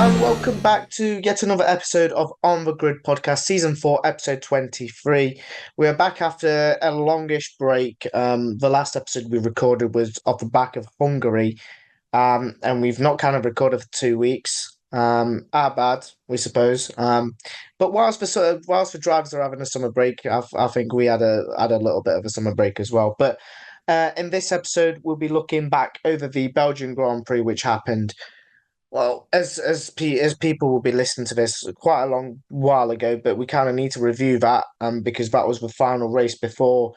and welcome back to yet another episode of On the Grid Podcast, Season 4, Episode 23. We are back after a longish break. The last episode we recorded was off the back of Hungary, and we've not kind of recorded for 2 weeks. Our bad, we suppose. But whilst the drivers are having a summer break, I think we had a little bit of a summer break as well. But in this episode, we'll be looking back over the Belgian Grand Prix, which happened. Well, as people will be listening to this quite a long while ago, but we kind of need to review that because that was the final race before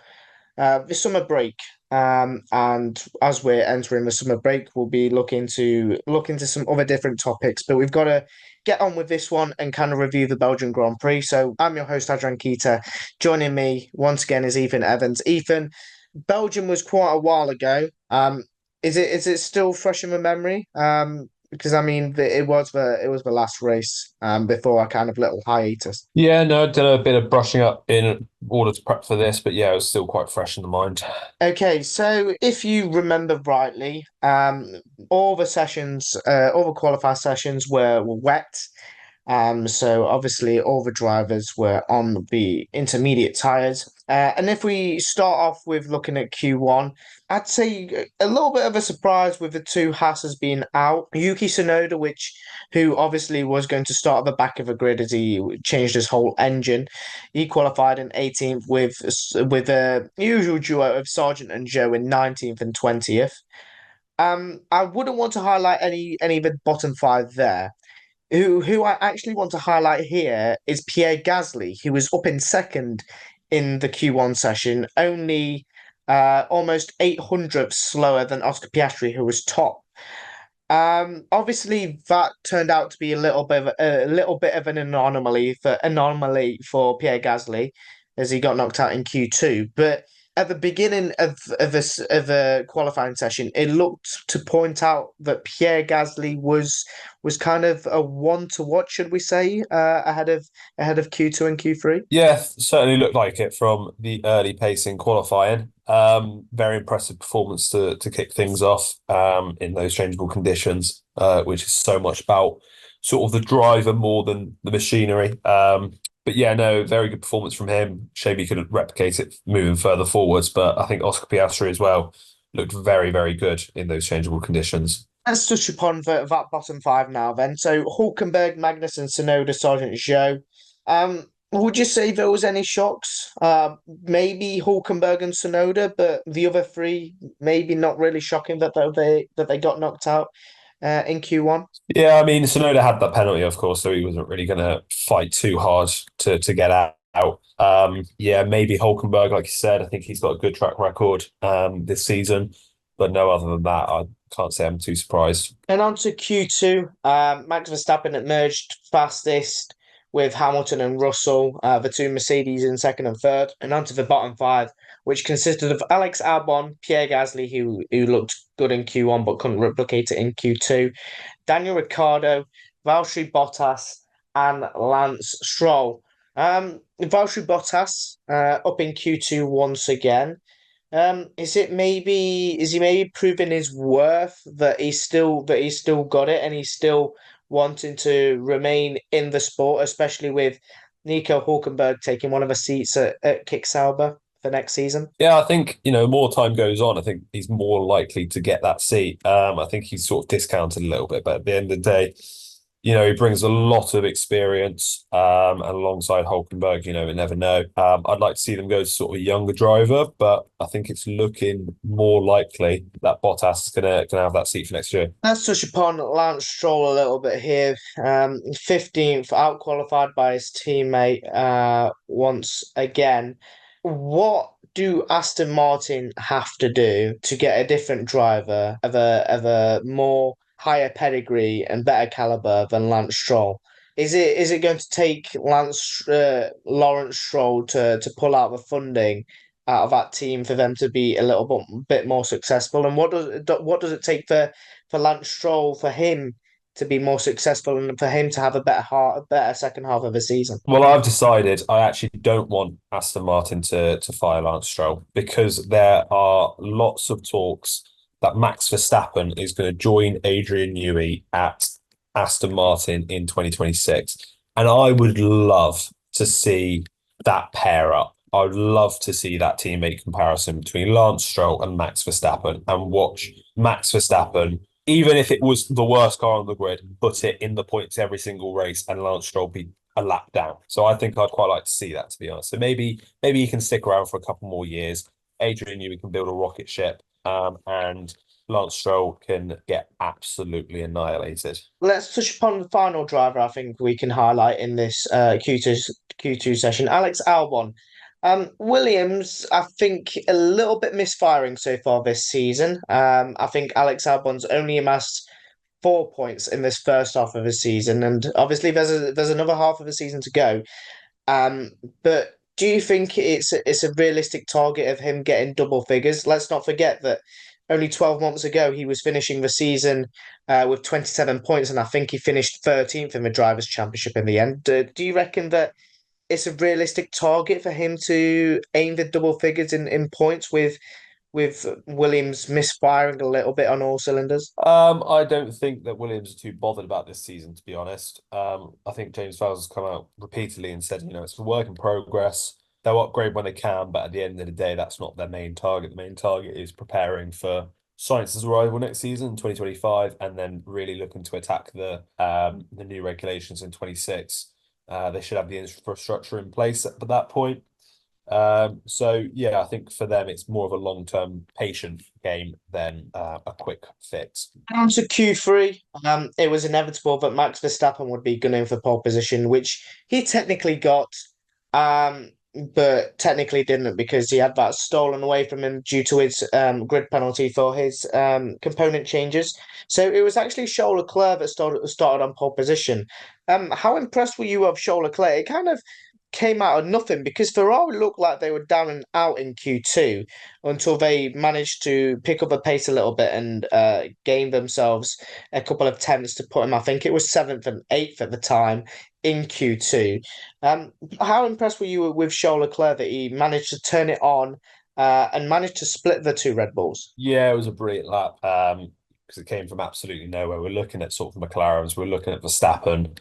the summer break. And as we're entering the summer break, we'll be looking to some other different topics, but we've got to get on with this one and kind of review the Belgian Grand Prix. So I'm your host, Adrian. Joining me once again is Ethan Evans. Ethan, Belgium was quite a while ago. Is it still fresh in the memory? Because I mean, it was the last race before a kind of little hiatus. Yeah, no, I did a bit of brushing up in order to prep for this, but yeah, it was still quite fresh in the mind. Okay, so if you remember rightly, all the sessions, all the qualifier sessions were wet. So obviously all the drivers were on the intermediate tyres. And if we start off with looking at Q1, I'd say a little bit of a surprise with the two Haas's being out. Yuki Tsunoda, who obviously was going to start at the back of the grid as he changed his whole engine. He qualified in 18th with a usual duo of Sargent and Joe in 19th and 20th. I wouldn't want to highlight any of the bottom five there. Who I actually want to highlight here is Pierre Gasly, who was up in second in the Q1 session, only almost 800ths slower than Oscar Piastri, who was top. Obviously, that turned out to be a little bit of an anomaly for Pierre Gasly, as he got knocked out in Q2. But at the beginning of a qualifying session, it looked to point out that Pierre Gasly was kind of a one to watch, should we say, ahead of Q2 and Q3. Yeah, certainly looked like it from the early pace in qualifying. Very impressive performance to kick things off in those changeable conditions, which is so much about sort of the driver more than the machinery. But yeah, no, very good performance from him. Shame he couldn't replicate it moving further forwards, but I think Oscar Piastri as well looked very, very good in those changeable conditions. Let's touch upon that bottom five now then. So Hulkenberg, Magnussen, Tsunoda, Sargent, Zhou. Would you say there was any shocks? Maybe Hulkenberg and Tsunoda, but the other three maybe not really shocking that they got knocked out in Q1. Yeah, I mean, Sonoda had that penalty, of course, so he wasn't really going to fight too hard to get out. Yeah, maybe Hulkenberg, like you said, I think he's got a good track record this season, but no other than that, I can't say I'm too surprised. And on to Q2, Max Verstappen emerged fastest with Hamilton and Russell, the two Mercedes in second and third, and onto the bottom five, which consisted of Alex Albon, Pierre Gasly, who looked good in Q1 but couldn't replicate it in Q2, Daniel Ricciardo, Valtteri Bottas, and Lance Stroll. Valtteri Bottas up in Q2 once again. Is he maybe proving his worth that he's still got it and he's still wanting to remain in the sport, especially with Nico Hulkenberg taking one of the seats at Kick Sauber for next season? Yeah, I think, more time goes on, I think he's more likely to get that seat. I think he's sort of discounted a little bit, but at the end of the day, he brings a lot of experience and alongside Hulkenberg, you never know. I'd like to see them go to sort of a younger driver, but I think it's looking more likely that Bottas is gonna have that seat for next year. Let's touch upon Lance Stroll a little bit here. 15th, out-qualified by his teammate once again. What do Aston Martin have to do to get a different driver of a more higher pedigree and better caliber than Lance Stroll? Is it going to take Lawrence Stroll to pull out the funding out of that team for them to be a little bit more successful? And what does it take for Lance Stroll for him to be more successful and for him to have a better second half of the season? Well, I've decided I actually don't want Aston Martin to fire Lance Stroll because there are lots of talks that Max Verstappen is going to join Adrian Newey at Aston Martin in 2026. And I would love to see that pair up. I would love to see that teammate comparison between Lance Stroll and Max Verstappen and watch Max Verstappen, even if it was the worst car on the grid, put it in the points every single race and Lance Stroll be a lap down. So I think I'd quite like to see that, to be honest. So maybe he can stick around for a couple more years. Adrian Newey can build a rocket ship, and Lance Stroll can get absolutely annihilated. Let's touch upon the final driver I think we can highlight in this Q2 session, Alex Albon. Williams, I think a little bit misfiring so far this season. I think Alex Albon's only amassed 4 points in this first half of the season, and obviously there's another half of the season to go. But do you think it's a realistic target of him getting double figures? Let's not forget that only 12 months ago he was finishing the season with 27 points, and I think he finished 13th in the Drivers' Championship in the end. Do you reckon that it's a realistic target for him to aim the double figures in points with Williams misfiring a little bit on all cylinders? I don't think that Williams are too bothered about this season, to be honest. I think James Vowles has come out repeatedly and said, it's a work in progress. They'll upgrade when they can, but at the end of the day, that's not their main target. The main target is preparing for Science's arrival next season, 2025, and then really looking to attack the new regulations in 26. They should have the infrastructure in place at that point. So yeah, I think for them it's more of a long-term patient game than a quick fix. Down to Q3, it was inevitable that Max Verstappen would be gunning for pole position, which he technically got, but technically didn't because he had that stolen away from him due to his grid penalty for his component changes. So it was actually Charles Leclerc that started on pole position. How impressed were you of Charles Leclerc? It kind of came out of nothing because Ferrari looked like they were down and out in Q2 until they managed to pick up the pace a little bit and gain themselves a couple of tenths to put him, I think it was seventh and eighth at the time in Q2. How impressed were you with Charles Leclerc that he managed to turn it on and managed to split the two Red Bulls? Yeah, it was a brilliant lap because it came from absolutely nowhere. We're looking at sort of McLarens, we're looking at Verstappen.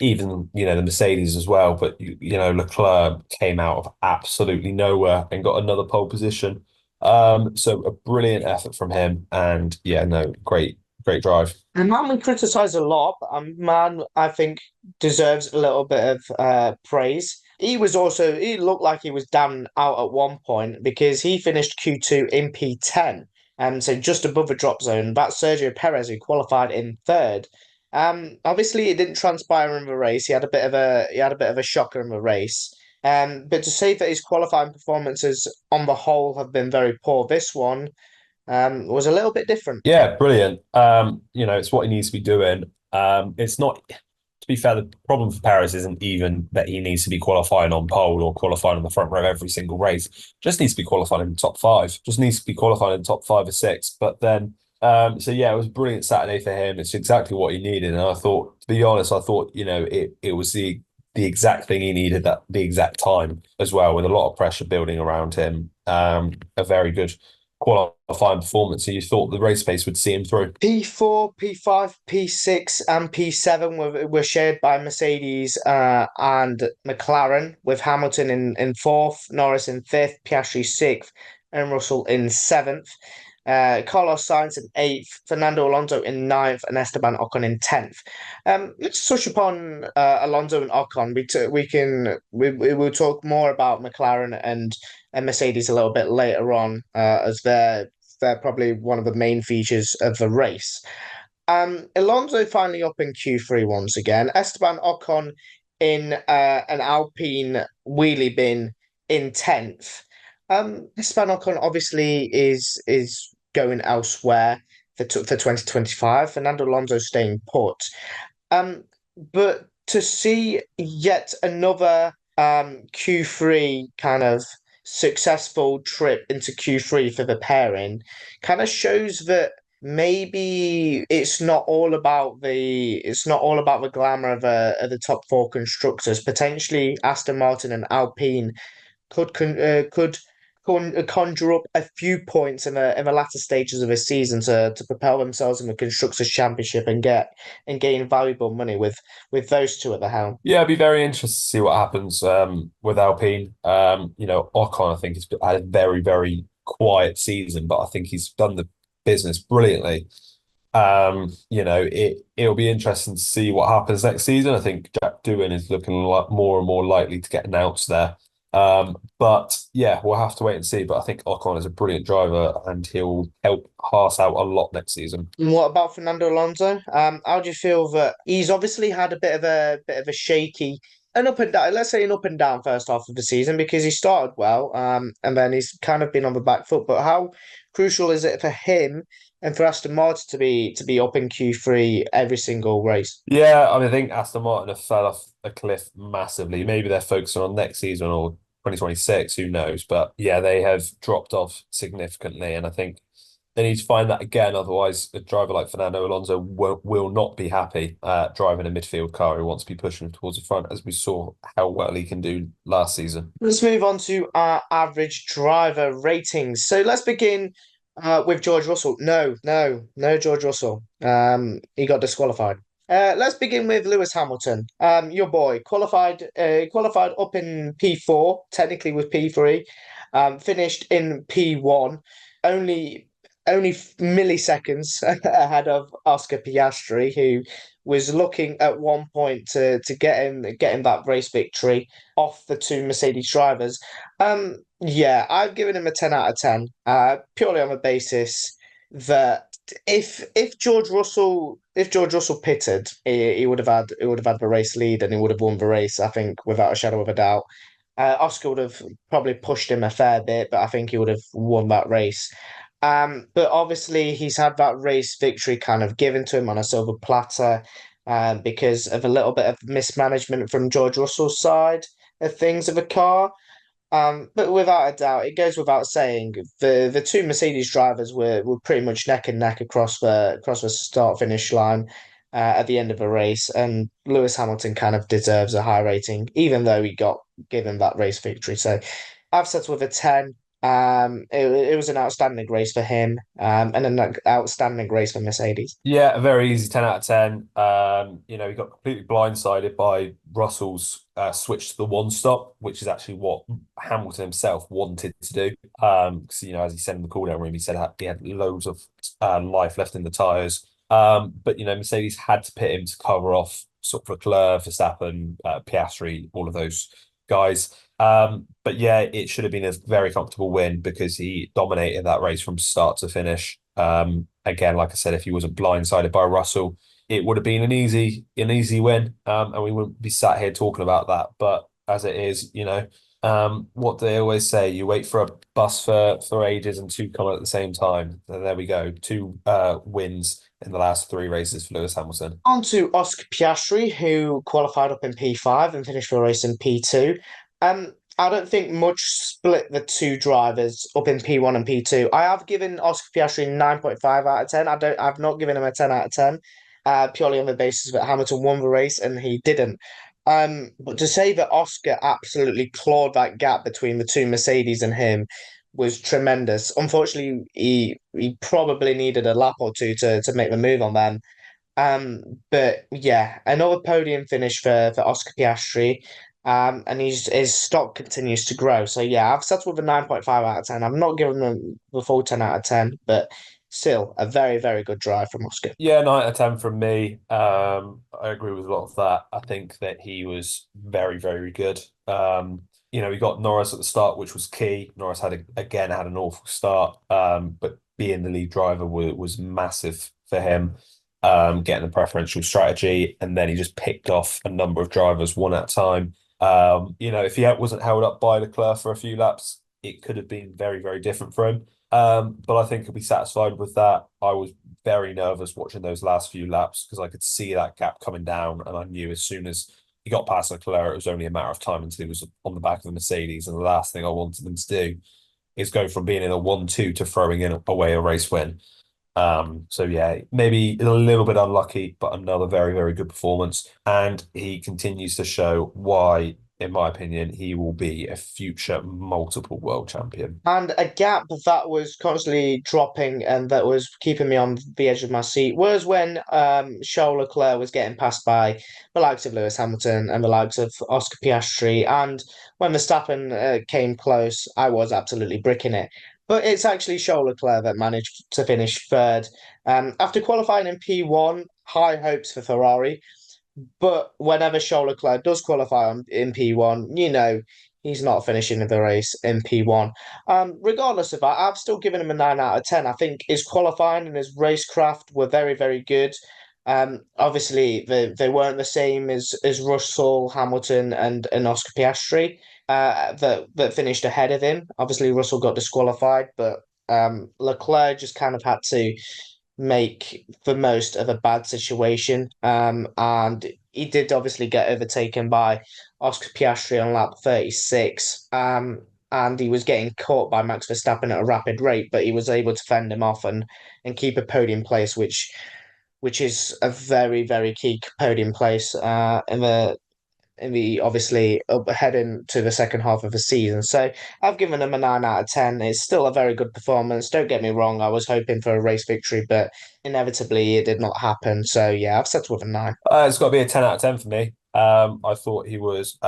Even the Mercedes as well, but Leclerc came out of absolutely nowhere and got another pole position. So a brilliant effort from him, and yeah, no, great drive. The man we criticise a lot, but a man I think deserves a little bit of praise. He looked like he was down out at one point because he finished Q2 in P10, so just above the drop zone. That's Sergio Perez, who qualified in third. Obviously it didn't transpire in the race. He had a bit of a shocker in the race. But to say that his qualifying performances on the whole have been very poor, this one was a little bit different. Yeah, brilliant. It's what he needs to be doing. It's not, to be fair, the problem for Paris isn't even that he needs to be qualifying on pole or qualifying in the front row every single race. Just needs to be qualifying in the top five. Just needs to be qualifying in the top 5 or 6. But then, so yeah, it was a brilliant Saturday for him. It's exactly what he needed. And I thought, to be honest, it was the exact thing he needed at the exact time as well, with a lot of pressure building around him. A very good qualifying performance. So you thought the race pace would see him through. P4, P5, P6, and P7 were shared by Mercedes and McLaren, with Hamilton in fourth, Norris in fifth, Piastri sixth, and Russell in seventh. Carlos Sainz in eighth, Fernando Alonso in ninth, and Esteban Ocon in 10th. Let's touch upon Alonso and Ocon. We will talk more about McLaren and Mercedes a little bit later on, as they're probably one of the main features of the race. Alonso finally up in Q3 once again. Esteban Ocon in an Alpine wheelie bin in 10th. Esteban Ocon obviously is going elsewhere for 2025. Fernando Alonso staying put. But to see yet another Q3 kind of successful trip into Q3 for the pairing kind of shows that maybe it's not all about the glamour of the top four constructors. Potentially Aston Martin and Alpine could conjure up a few points in the latter stages of his season to propel themselves in the Constructors' Championship and gain valuable money with those two at the helm. Yeah, I'd be very interested to see what happens with Alpine. Ocon, I think, has had a very, very quiet season, but I think he's done the business brilliantly. It'll be interesting to see what happens next season. I think Jack Doohan is looking a lot more and more likely to get announced there. But yeah, we'll have to wait and see. But I think Ocon is a brilliant driver and he'll help Haas out a lot next season. And what about Fernando Alonso? How do you feel that he's obviously had a bit of a shaky an up and down, let's say an up and down first half of the season because he started well, and then he's kind of been on the back foot. But how crucial is it for him and for Aston Martin to be up in Q3 every single race? Yeah, I mean, I think Aston Martin have fell off a cliff massively. Maybe they're focusing on next season or 2026, who knows? But yeah, they have dropped off significantly. And I think they need to find that again. Otherwise, a driver like Fernando Alonso will not be happy driving a midfield car who wants to be pushing towards the front, as we saw how well he can do last season. Let's move on to our average driver ratings. So let's begin with George Russell. No, George Russell. He got disqualified. Let's begin with Lewis Hamilton. Your boy qualified up in P4, technically with P3, finished in P1, only milliseconds ahead of Oscar Piastri, who was looking at one point to get him that race victory off the two Mercedes drivers. Yeah, I've given him a 10 out of 10, purely on the basis that if George Russell pitted, he would have had the race lead and he would have won the race, I think, without a shadow of a doubt. Oscar would have probably pushed him a fair bit, but I think he would have won that race. But obviously he's had that race victory kind of given to him on a silver platter, because of a little bit of mismanagement from George Russell's side of things of a car. But without a doubt, it goes without saying the two Mercedes drivers were pretty much neck and neck across the start finish line at the end of the race, and Lewis Hamilton kind of deserves a high rating, even though he got given that race victory. So I've settled with a 10. It was an outstanding race for him, and an outstanding race for Mercedes. Yeah, a very easy 10 out of 10. He got completely blindsided by Russell's switch to the one stop, which is actually what Hamilton himself wanted to do. Because, as he said in the cool down room, he said he had loads of life left in the tyres. But, Mercedes had to pit him to cover off sort of Leclerc, Verstappen, Piastri, all of those guys. But yeah, it should have been a very comfortable win because he dominated that race from start to finish. Again, like I said, if he wasn't blindsided by Russell, it would have been an easy win. And we wouldn't be sat here talking about that. But as it is, what they always say, you wait for a bus for ages and two come at the same time. And there we go. Two wins in the last three races for Lewis Hamilton. On to Oscar Piastri, who qualified up in P5 and finished the race in P2. I don't think much split the two drivers up in P1 and P2. I have given Oscar Piastri 9.5 out of 10. I've not given him a 10 out of 10, purely on the basis that Hamilton won the race and he didn't. But to say that Oscar absolutely clawed that gap between the two Mercedes and him was tremendous. Unfortunately, he probably needed a lap or two to make the move on them. But yeah, another podium finish for Oscar Piastri. And his stock continues to grow. So yeah, I've settled with a 9.5 out of 10. I'm not giving him the full 10 out of 10, but still a very, very good drive from Oscar. Yeah, 9 out of 10 from me. I agree with a lot of that. I think that he was very, very good. We got Norris at the start, which was key. Norris had an awful start, but being the lead driver was massive for him. Getting the preferential strategy, and then he just picked off a number of drivers one at a time. If he wasn't held up by Leclerc for a few laps, it could have been very, very different for him. But I think he'll be satisfied with that. I was very nervous watching those last few laps because I could see that gap coming down, and I knew as soon as he got past Leclerc, it was only a matter of time until he was on the back of the Mercedes. And the last thing I wanted them to do is go from being in a 1-2 to throwing in away a race win. So yeah, maybe a little bit unlucky, but another very, very good performance. And he continues to show why in my opinion, he will be a future multiple world champion. And a gap that was constantly dropping and that was keeping me on the edge of my seat was when Charles Leclerc was getting passed by the likes of Lewis Hamilton and the likes of Oscar Piastri. And when Verstappen came close, I was absolutely bricking it. But it's actually Charles Leclerc that managed to finish third. After qualifying in P1, high hopes for Ferrari. But whenever Charles Leclerc does qualify in P1, he's not finishing the race in P1. Regardless of that, I've still given him a 9 out of 10. I think his qualifying and his racecraft were very, very good. Obviously, they weren't the same as Russell, Hamilton, and Oscar Piastri that finished ahead of him. Obviously, Russell got disqualified, but Leclerc just kind of had to make the most of a bad situation. And he did obviously get overtaken by Oscar Piastri on lap 36. And he was getting caught by Max Verstappen at a rapid rate, but he was able to fend him off and keep a podium place, which is a very, very key podium place in the obviously heading to the second half of the season. So I've given him a 9 out of 10. It's still a very good performance. Don't get me wrong, I was hoping for a race victory, but inevitably it did not happen. So yeah, I've settled with a 9. It's got to be a 10 out of 10 for me. I thought he was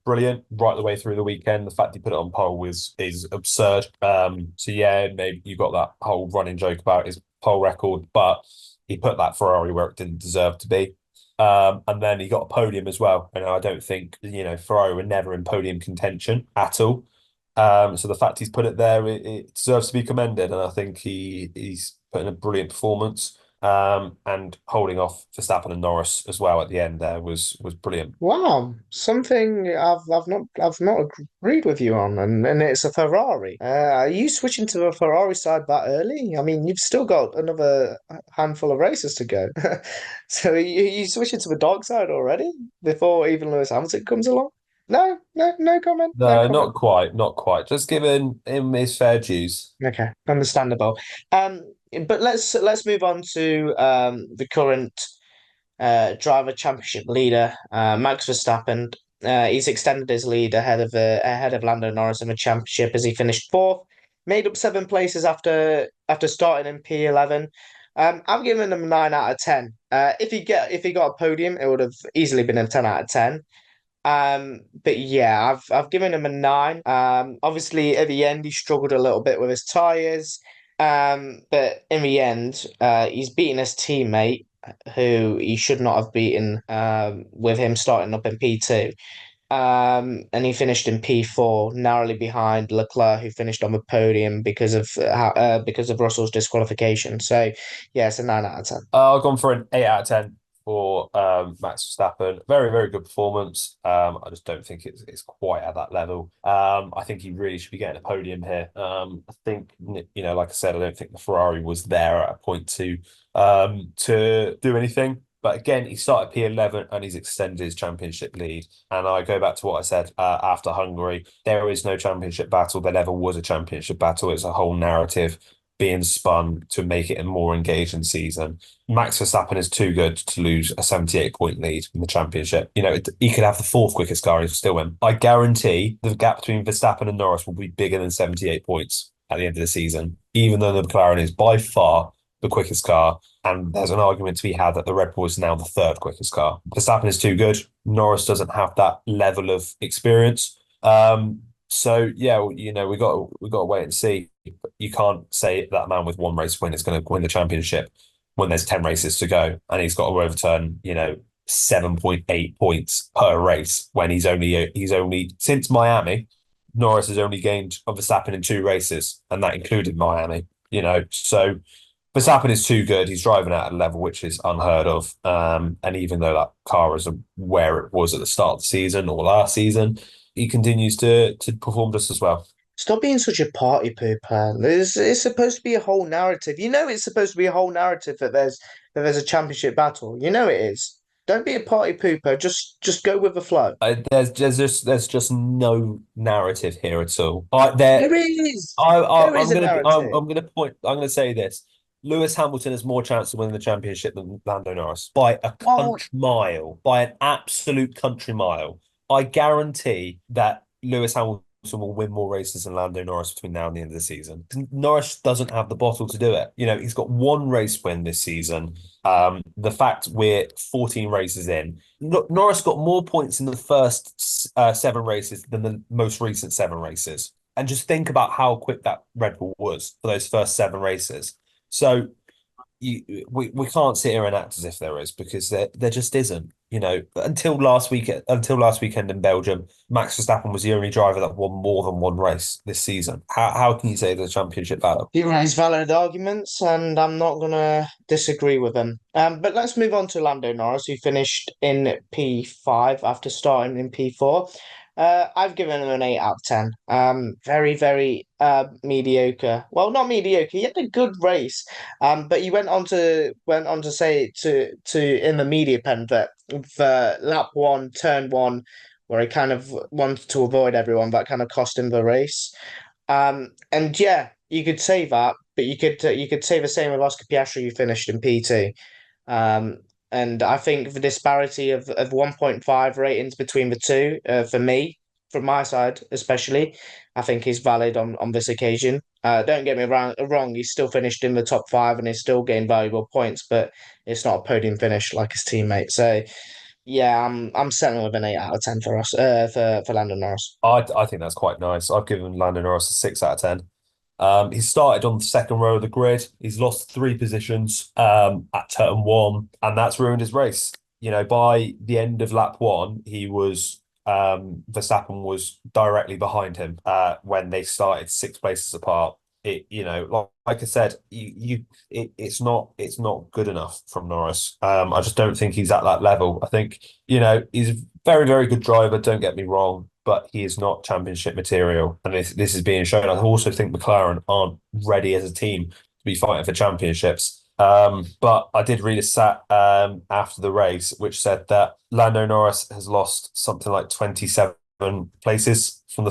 brilliant right the way through the weekend. The fact he put it on pole is absurd. So yeah, maybe you got that whole running joke about his pole record, but he put that Ferrari where it didn't deserve to be. And then he got a podium as well. And I don't think, Ferrari were never in podium contention at all. So the fact he's put it there, it deserves to be commended. And I think he's put in a brilliant performance. And holding off Verstappen and Norris as well at the end there was brilliant. Wow, something I've not agreed with you on, and it's a Ferrari. Are you switching to the Ferrari side that early? I mean, you've still got another handful of races to go. So are you switching to the dark side already before even Lewis Hamilton comes along? No, no, no comment, no No, comment. not quite, not quite. Just giving him his fair dues. Okay, understandable. But let's move on to the current driver championship leader, Max Verstappen. He's extended his lead ahead of Lando Norris in the championship as he finished fourth, made up 7 places after starting in P11. I've given him a 9 out of 10. If he got a podium, it would have easily been a 10 out of 10. But yeah, I've given him a 9. Obviously at the end he struggled a little bit with his tires. But in the end, he's beaten his teammate who he should not have beaten with him starting up in P2. And he finished in P4, narrowly behind Leclerc, who finished on the podium because of Russell's disqualification. So yeah, it's a 9 out of 10. I've gone for an 8 out of 10 for Max Verstappen. Very, very good performance. I just don't think it's quite at that level. I think he really should be getting a podium here. I think, like I said, I don't think the Ferrari was there at a point to do anything. But again, he started P11 and he's extended his championship lead. And I go back to what I said after Hungary. There is no championship battle. There never was a championship battle. It's a whole narrative being spun to make it a more engaging season. Max Verstappen is too good to lose a 78-point lead in the championship. He could have the fourth quickest car and still win. I guarantee the gap between Verstappen and Norris will be bigger than 78 points at the end of the season, even though the McLaren is by far the quickest car. And there's an argument to be had that the Red Bull is now the third quickest car. Verstappen is too good. Norris doesn't have that level of experience. So yeah, we got to wait and see. You can't say that man with one race win is going to win the championship when there's 10 races to go, and he's got to overturn 7.8 points per race when he's only since Miami, Norris has only gained on Verstappen in 2 races, and that included Miami. So Verstappen is too good. He's driving at a level which is unheard of. And even though that car is where it was at the start of the season or last season, he continues to perform just as well. Stop being such a party pooper. It's supposed to be a whole narrative. It's supposed to be a whole narrative that there's a championship battle. It is. Don't be a party pooper. Just go with the flow. There's just no narrative here at all. There is. There is a narrative. I'm gonna say this. Lewis Hamilton has more chance to win the championship than Lando Norris by a country mile, by an absolute country mile. I guarantee that Lewis Hamilton will win more races than Lando Norris between now and the end of the season. Norris doesn't have the bottle to do it. He's got one race win this season. The fact we're 14 races in, Norris got more points in the first seven races than the most recent seven races. And just think about how quick that Red Bull was for those first seven races. So we can't sit here and act as if there is, because there just isn't. Until last weekend in Belgium, Max Verstappen was the only driver that won more than one race this season. How can you say the championship battle? He raised valid arguments, and I'm not gonna disagree with him. But let's move on to Lando Norris, who finished in P5 after starting in P4. I've given him an 8 out of 10. Very, very mediocre. Well, not mediocre. He had a good race. But he went on to say to in the media pen that for lap one, turn one, where he kind of wanted to avoid everyone, that kind of cost him the race. And yeah, you could say that, but you could say the same with Oscar Piastri, who finished in P2. Um, and I think the disparity of 1.5 ratings between the two, for me, from my side especially, I think is valid on this occasion. Don't get me wrong, he's still finished in the top five and he's still getting valuable points, but it's not a podium finish like his teammate. So yeah, I'm settling with an 8 out of 10 for us, for Lando Norris. I think that's quite nice. I've given Lando Norris a 6 out of 10. He started on the second row of the grid. He's lost three positions at turn one, and that's ruined his race. By the end of lap one, Verstappen was directly behind him when they started 6 places apart. Like I said, it's not good enough from Norris. I just don't think he's at that level. I think he's a very, very good driver. Don't get me wrong, but he is not championship material, and this is being shown. I also think McLaren aren't ready as a team to be fighting for championships. But I did read a stat after the race which said that Lando Norris has lost something like 27 places on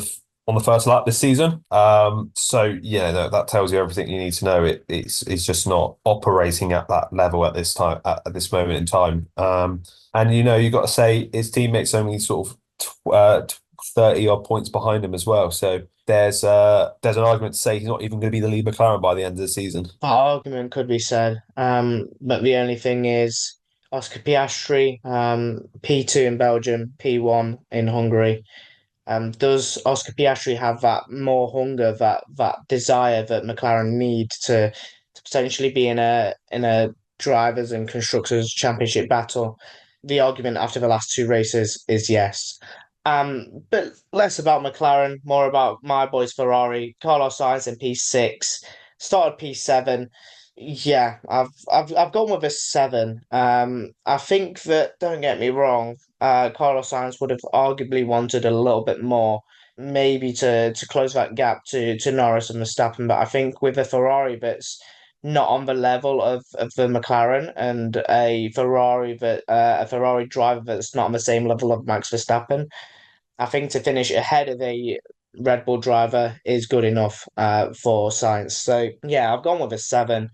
the first lap this season. So yeah, that tells you everything you need to know. It's just not operating at that level at this time, at this moment in time. And you got to say his teammates only sort of 30 odd points behind him as well. So there's an argument to say he's not even going to be the lead McLaren by the end of the season. That argument could be said. But the only thing is Oscar Piastri, P2 in Belgium, P1 in Hungary. Does Oscar Piastri have that more hunger, that desire that McLaren need to potentially be in a drivers and constructors championship battle? The argument after the last two races is yes. But less about McLaren, more about my boys Ferrari. Carlos Sainz in P6, started P7. Yeah, I've gone with a 7. I think that, don't get me wrong, Carlos Sainz would have arguably wanted a little bit more, maybe to close that gap to Norris and Verstappen. But I think with a Ferrari that's not on the level of the McLaren, and a Ferrari driver that's not on the same level of Max Verstappen, I think to finish ahead of a Red Bull driver is good enough for Science. So yeah, I've gone with a 7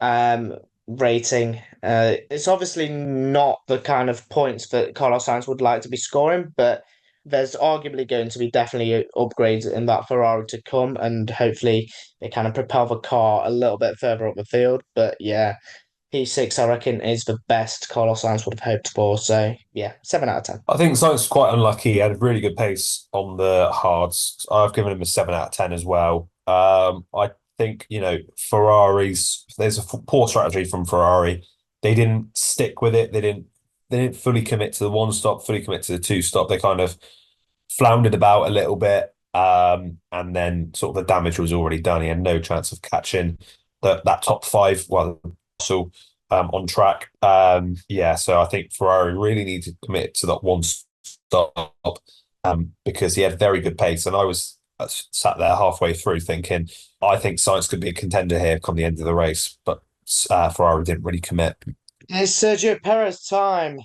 um, rating. It's obviously not the kind of points that Carlos Sainz would like to be scoring, but there's arguably going to be definitely upgrades in that Ferrari to come, and hopefully they kind of propel the car a little bit further up the field. But yeah, P6 I reckon is the best Carlos Sainz would have hoped for. So yeah, 7 out of 10. I think Sainz was quite unlucky. He had a really good pace on the hards. I've given him a 7 out of 10 as well. I think, Ferraris, there's a poor strategy from Ferrari. They didn't stick with it. They didn't fully commit to the one stop, fully commit to the two stop. They kind of floundered about a little bit. And then sort of the damage was already done. He had no chance of catching that top five. Well, so on track. Yeah, so I think Ferrari really need to commit to that one stop because he had very good pace, and I was sat there halfway through thinking I think Sainz could be a contender here come the end of the race, but Ferrari didn't really commit. It's Sergio Perez time.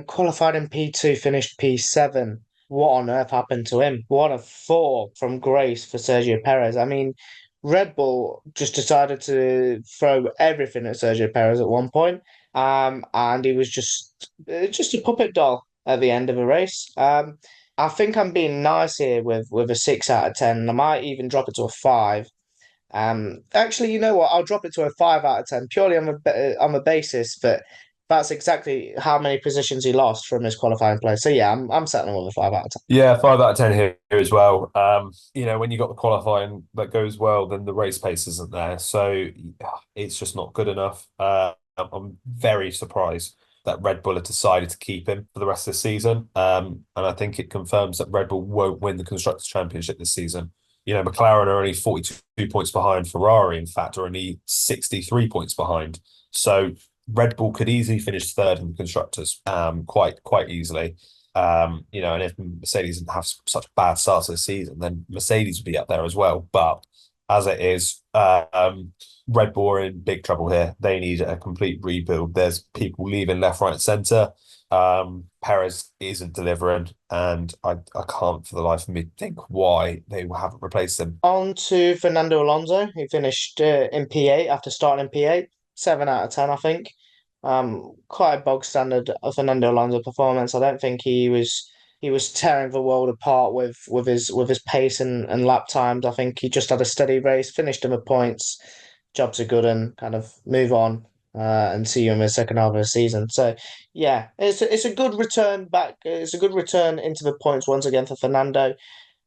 Qualified in P2, finished P7. What on earth happened to him? What a fall from grace for Sergio Perez. I mean, Red Bull just decided to throw everything at Sergio Perez at one point. And he was just a puppet doll. at the end of a race. I think I'm being nice here with a 6 out of 10. I might even drop it to a 5. Actually, you know what? I'll drop it to a 5 out of 10 purely on the basis that that's exactly how many positions he lost from his qualifying place. So yeah, I'm settling with a 5 out of 10. Yeah, 5 out of 10 here as well. When you got the qualifying that goes well, then the race pace isn't there. So it's just not good enough. I'm very surprised that Red Bull have decided to keep him for the rest of the season. And I think it confirms that Red Bull won't win the Constructors' Championship this season. McLaren are only 42 points behind Ferrari, in fact, are only 63 points behind. So Red Bull could easily finish third in the constructors, quite easily. And if Mercedes didn't have such a bad start to the season, then Mercedes would be up there as well. But as it is, Red Bull are in big trouble here. They need a complete rebuild. There's people leaving left, right, and centre. Perez isn't delivering, and I can't for the life of me think why they haven't replaced him. On to Fernando Alonso, who finished in P8 after starting in P8. 7 out of 10, I think. Quite a bog standard Fernando Alonso performance. I don't think he was tearing the world apart with his pace and lap times. I think he just had a steady race, finished in the points. Jobs are good, and kind of move on and see you in the second half of the season. So yeah, it's a good return back. It's a good return into the points once again for Fernando.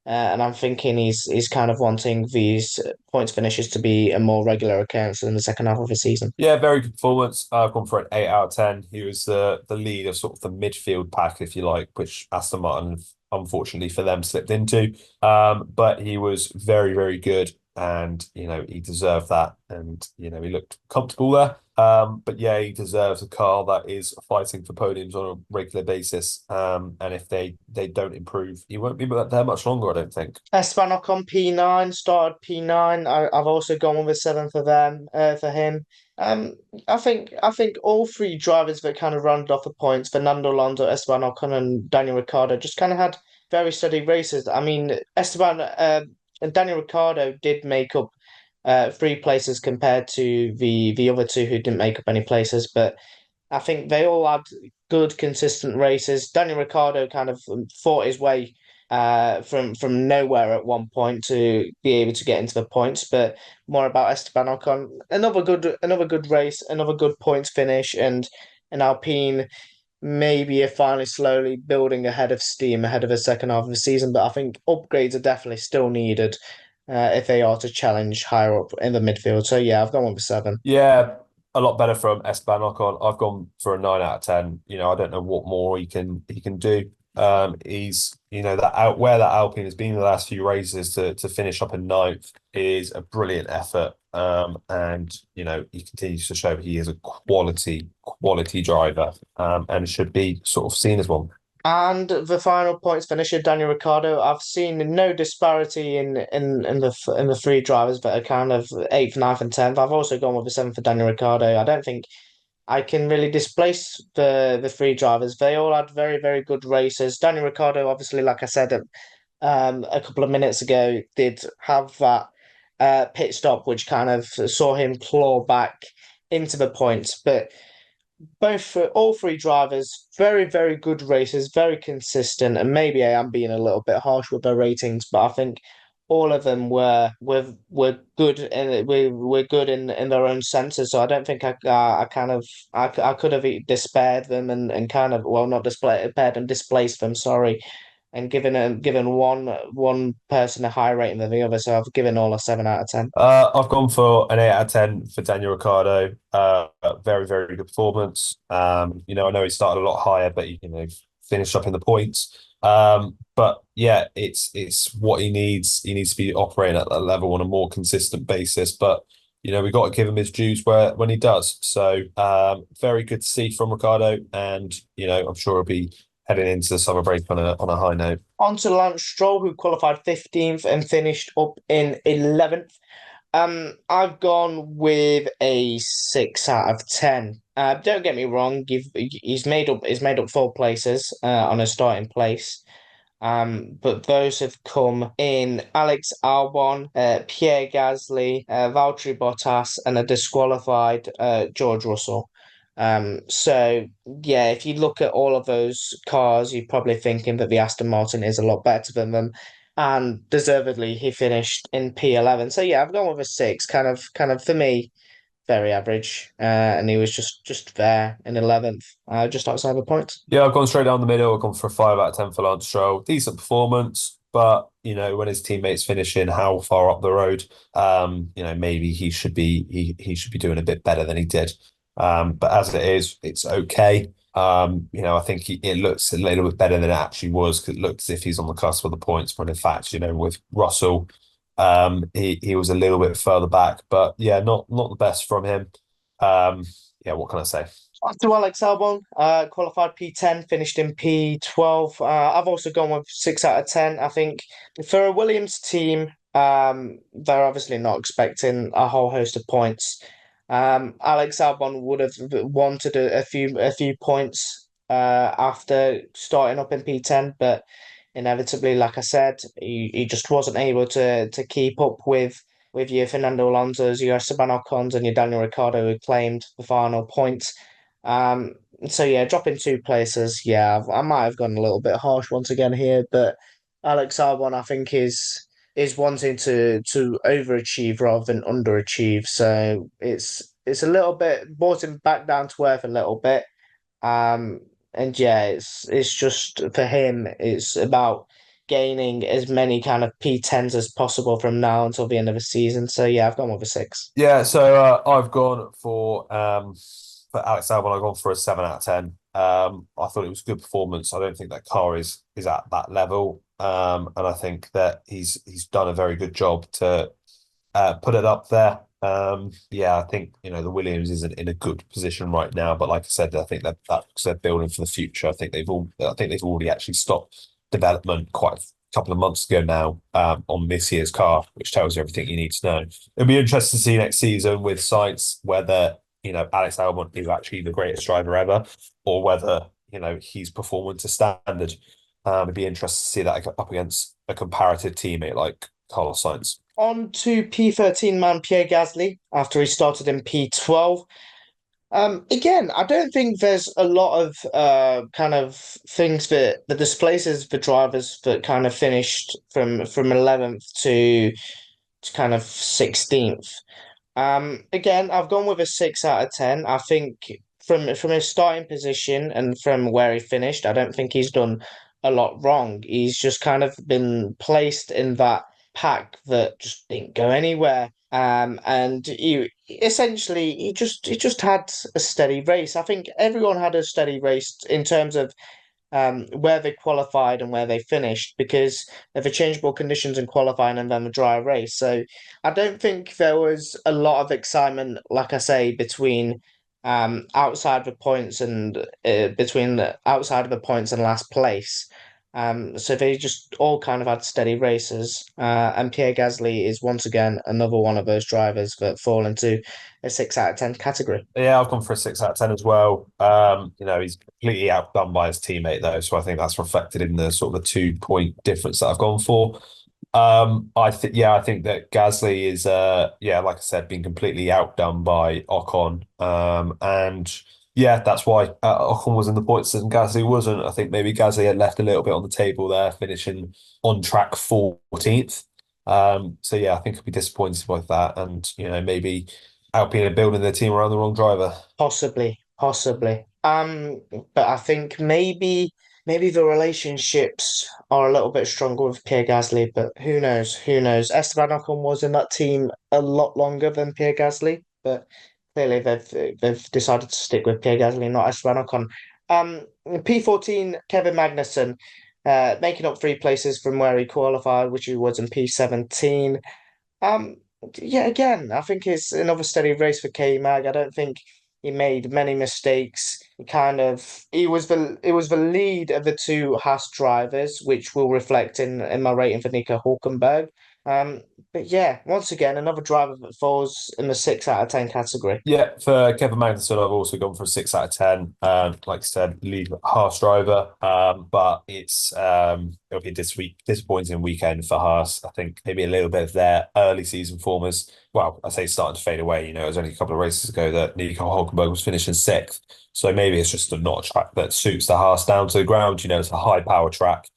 And I'm thinking he's kind of wanting these points finishes to be a more regular occurrence in the second half of the season. Yeah, very good performance. I've gone for an 8 out of 10. He was the lead of sort of the midfield pack, if you like, which Aston Martin, unfortunately for them, slipped into. But he was very, very good, and he deserved that, and he looked comfortable there. But yeah, he deserves a car that is fighting for podiums on a regular basis. And if they don't improve, he won't be there much longer, I don't think. Esteban Ocon P9 started P9. I've also gone with a 7 for them for him. Um, I think all three drivers that kind of rounded off the points, Fernando Alonso, Esteban Ocon, and Daniel Ricciardo, just kind of had very steady races. I mean, Esteban and Daniel Ricciardo did make up 3 places compared to the other two who didn't make up any places, but I think they all had good, consistent races. Daniel Ricciardo kind of fought his way from nowhere at one point to be able to get into the points, but more about Esteban Ocon. Another good race, another good points finish, and an Alpine maybe are finally slowly building ahead of steam ahead of the second half of the season. But I think upgrades are definitely still needed if they are to challenge higher up in the midfield. So yeah, I've gone with a 7. Yeah, a lot better from Esteban Ocon. I've gone for a 9 out of 10. I don't know what more he can do. He's that out where that Alpine has been the last few races to finish up in ninth is a brilliant effort. And he continues to show he is a quality driver. And should be sort of seen as one. And the final points finisher, Daniel Ricciardo. I've seen no disparity in the three drivers that are kind of eighth, ninth, and 10th. I've also gone with a 7 for Daniel Ricciardo. I don't think I can really displace the three drivers. They all had very, very good races. Daniel Ricciardo, obviously, like I said a couple of minutes ago, did have that pit stop, which kind of saw him claw back into the points. But all three drivers, very, very good races, very consistent, and maybe I am being a little bit harsh with their ratings, but I think all of them were good and we're good in their own senses. So I don't think I could have despaired them and kind of well not despaired them, displaced them. Sorry, and given one person a higher rating than the other. So I've given all a 7 out of 10. I've gone for an 8 out of 10 for Daniel Ricciardo. Very, very good performance. I know he started a lot higher, but he finished up in the points. But yeah, it's what he needs. He needs to be operating at that level on a more consistent basis. But we got to give him his dues when he does. So very good to see from Ricciardo, and I'm sure he'll be heading into the summer break on a high note. On to Lance Stroll, who qualified 15th and finished up in 11th. I've gone with a 6 out of 10. Don't get me wrong, he's made up 4 places on a starting place. But those have come in Alex Albon, Pierre Gasly, Valtteri Bottas, and a disqualified George Russell. So yeah, if you look at all of those cars, you're probably thinking that the Aston Martin is a lot better than them, and deservedly he finished in P11. So yeah, I've gone with a six, kind of for me, very average. And he was just there in 11th, just outside the points. Yeah, I've gone straight down the middle. I've gone for a 5 out of 10 for Lance Stroll. Decent performance, but when his teammates finish in how far up the road, maybe he should be doing a bit better than he did. But as it is, it's okay. I think it looks a little bit better than it actually was because it looks as if he's on the cusp of the points. When in fact, with Russell, he was a little bit further back. But yeah, not the best from him. Yeah, what can I say? To Alex Albon, qualified P10, finished in P12. I've also gone with 6 out of 10. I think for a Williams team, they're obviously not expecting a whole host of points. Alex Albon would have wanted a few points after starting up in P10, but inevitably, like I said, he just wasn't able to keep up with your Fernando Alonso's, your Esteban Ocons, and your Daniel Ricciardo who claimed the final points. Um, so yeah, dropping 2 places. Yeah, I might have gone a little bit harsh once again here, but Alex Albon, I think, is wanting to overachieve rather than underachieve. So it's a little bit brought him back down to earth a little bit. Um, and yeah, it's just for him, it's about gaining as many kind of P10s as possible from now until the end of the season. So yeah, I've gone with a six. Yeah, so I've gone for Alex Albon. I've gone for a 7 out of 10. I thought it was a good performance. I don't think that car is at that level, and I think that he's done a very good job to put it up there. Yeah, I think the Williams isn't in a good position right now, but like I said, I think that's they're building for the future. I think they've already actually stopped development quite a couple of months ago now on this year's car, which tells you everything you need to know. It'll be interesting to see next season with Sainz whether Alex Albon is actually the greatest driver ever, or whether he's performing to standard. It'd be interesting to see that up against a comparative teammate like Carlos Sainz. On to P13 man Pierre Gasly after he started in P12. Again, I don't think there's a lot of kind of things that displaces the drivers that kind of finished from 11th to kind of 16th. Again, I've gone with a 6 out of 10. I think from his starting position and from where he finished, I don't think he's done a lot wrong. He's just kind of been placed in that pack that just didn't go anywhere. And he essentially he just had a steady race. I think everyone had a steady race in terms of where they qualified and where they finished because of the changeable conditions in qualifying and then the dry race. So I don't think there was a lot of excitement, like I say, between outside the points and between the outside of the points and last place. So they just all kind of had steady races. And Pierre Gasly is once again another one of those drivers that fall into a 6 out of 10 category. Yeah, I've gone for a 6 out of 10 as well. He's completely outdone by his teammate though, so I think that's reflected in the sort of the 2 point difference that I've gone for. I think that Gasly is like I said, being completely outdone by Ocon. And yeah, that's why Ocon was in the points and Gasly wasn't. I think maybe Gasly had left a little bit on the table there, finishing on track 14th. So yeah, I think I'll be disappointed with that, and maybe Alpine are building their team around the wrong driver. Possibly, possibly. But I think maybe the relationships are a little bit stronger with Pierre Gasly, but who knows? Who knows? Esteban Ocon was in that team a lot longer than Pierre Gasly, but clearly they've decided to stick with Pierre Gasly, not Esteban Ocon. P14, Kevin Magnussen, making up 3 places from where he qualified, which he was in P17. Um, yeah, again, I think it's another steady race for K Mag. I don't think he made many mistakes. He was the lead of the two Haas drivers, which will reflect in my rating for Nico Hulkenberg. But yeah, once again, another driver that falls in the 6 out of 10 category. Yeah, for Kevin Magnussen, I've also gone for a 6 out of 10. Like I said, lead Haas driver. But it'll be disappointing weekend for Haas. I think maybe a little bit of their early season form is, well, I say starting to fade away. It was only a couple of races ago that Nico Hulkenberg was finishing sixth. So maybe it's just not a track that suits the Haas down to the ground. It's a high power track.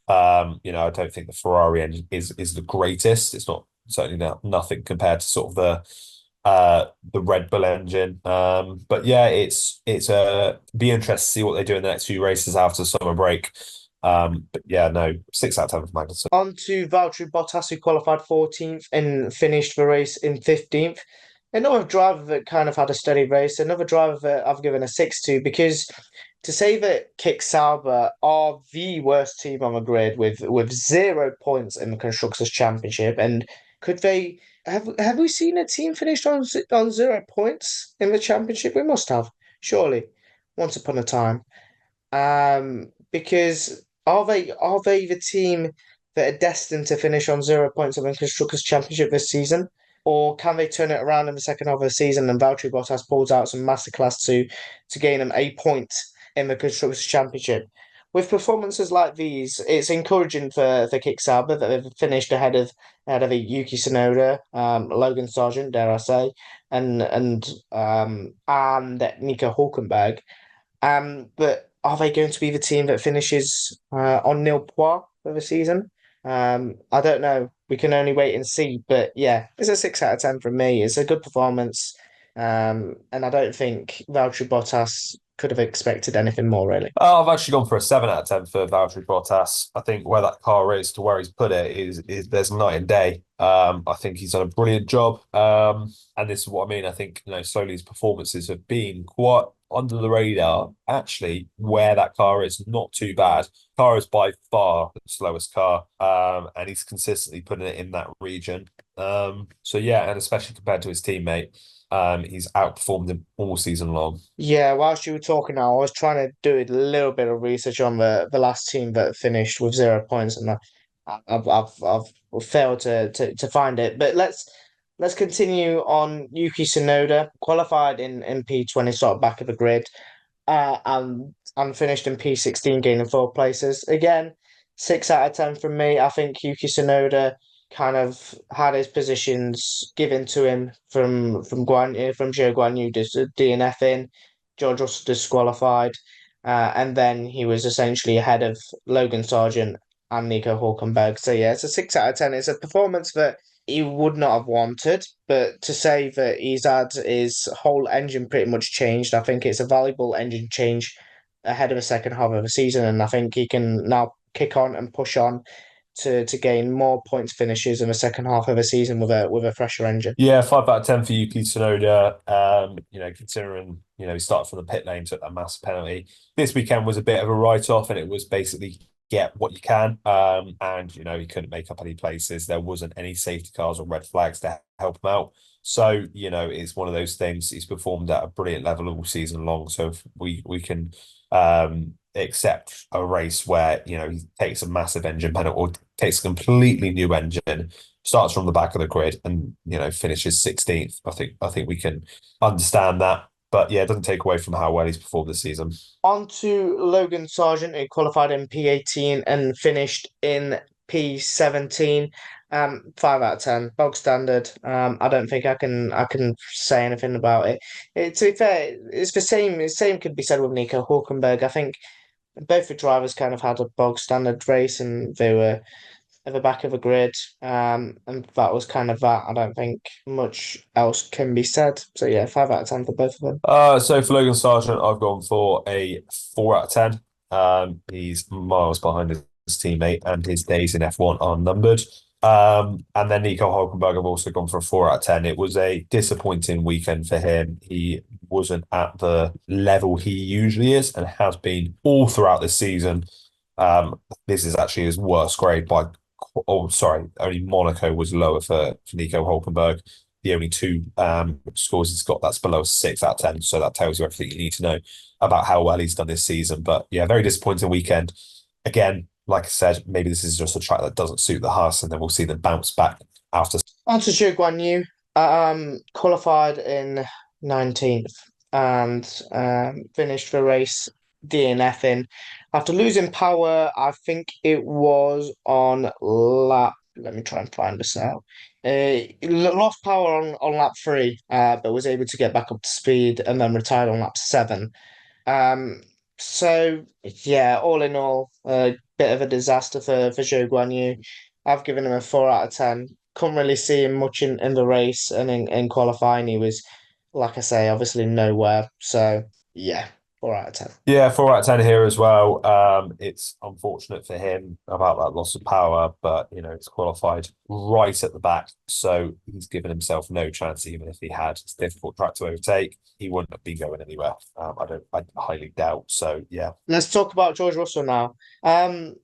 I don't think the Ferrari engine is the greatest. It's not certainly nothing compared to sort of the Red Bull engine. But yeah, it's be interesting to see what they do in the next few races after the summer break. But yeah, no, 6 out of 10 for Magnussen. On to Valtteri Bottas, who qualified 14th and finished the race in 15th. Another driver that kind of had a steady race, another driver that I've given a 6 to, because to say that Kick Sauber are the worst team on the grid with 0 points in the Constructors' Championship, and could they have we seen a team finished on 0 points in the championship? We must have, surely, once upon a time. Because are they the team that are destined to finish on 0 points in the Constructors' Championship this season? Or can they turn it around in the second half of the season and Valtteri Bottas pulls out some masterclass to gain them a point in the Constructors' Championship? With performances like these, it's encouraging for Kick Sauber that they've finished ahead of the Yuki Tsunoda, Logan Sargent, dare I say, and Nico Hulkenberg. But are they going to be the team that finishes on nil points for the season? I don't know. We can only wait and see. But yeah, it's a 6 out of 10 from me. It's a good performance. And I don't think Valtteri Bottas could have expected anything more, really. I've actually gone for a 7 out of 10 for Valtteri Bottas. I think where that car is to where he's put it is there's night and day. I think he's done a brilliant job. And this is what I mean. I think, slowly his performances have been quite under the radar. Actually, where that car is not too bad. Car is by far the slowest car. And he's consistently putting it in that region. So yeah, and especially compared to his teammate. He's outperformed him all season long. Yeah, whilst you were talking now, I was trying to do a little bit of research on the last team that finished with 0 points, and I've failed to find it. But let's continue on Yuki Tsunoda, qualified in P20, sort of back of the grid, and finished in P16, gaining 4 places. Again, 6 out of 10 from me. I think Yuki Tsunoda kind of had his positions given to him from Zhou Guan Yu DNFing, George Russell disqualified, and then he was essentially ahead of Logan Sargent and Nico Hulkenberg. So yeah, it's a 6 out of 10. It's a performance that he would not have wanted, but to say that he's had his whole engine pretty much changed, I think it's a valuable engine change ahead of the second half of the season, and I think he can now kick on and push on to gain more points finishes in the second half of the season with a fresher engine. Yeah, 5 out of 10 for Yuki Tsunoda. Considering he started from the pit lane, took that massive penalty. This weekend was a bit of a write-off, and it was basically get what you can. And he couldn't make up any places. There wasn't any safety cars or red flags to help him out. So it's one of those things. He's performed at a brilliant level all season long. So if we can accept a race where he takes a massive engine penalty or takes a completely new engine, starts from the back of the grid, and finishes 16th. I think we can understand that. But yeah, it doesn't take away from how well he's performed this season. On to Logan Sargent, who qualified in P18 and finished in P17. 5 out of 10, bog standard. I don't think I can say anything about it. To be fair, it's the same. The same could be said with Nico Hulkenberg. I think both the drivers kind of had a bog standard race, and they were at the back of the grid. And that was kind of that. I don't think much else can be said. So yeah, 5 out of 10 for both of them. So for Logan Sargent, I've gone for a 4 out of 10. He's miles behind his teammate, and his days in F1 are numbered. And then Nico Hulkenberg, I've also gone for a 4 out of 10. It was a disappointing weekend for him. He wasn't at the level he usually is and has been all throughout this season. This is actually his worst grade by. Oh, sorry, only Monaco was lower for Nico Hulkenberg. The only two scores he's got, that's below 6 out of 10. So that tells you everything you need to know about how well he's done this season. But yeah, very disappointing weekend. Again, like I said, maybe this is just a track that doesn't suit the Haas, and then we'll see them bounce back after. On to Zhou Guanyu, qualified in 19th and finished the race DNFing after losing power. I think it was on lap. Let me try and find this out. Lost power on lap three, but was able to get back up to speed and then retired on lap seven. Um, so yeah, all in all, a bit of a disaster for Zhou Guanyu. I've given him a 4 out of 10. Couldn't really see him much in the race, and in qualifying he was, like I say, obviously nowhere. So yeah, 4 out of 10. Yeah, 4 out of 10 here as well. It's unfortunate for him about that loss of power, but it's qualified right at the back, so he's given himself no chance. Even if he had, it's a difficult track to overtake. He wouldn't have been going anywhere. I highly doubt. So yeah. Let's talk about George Russell now.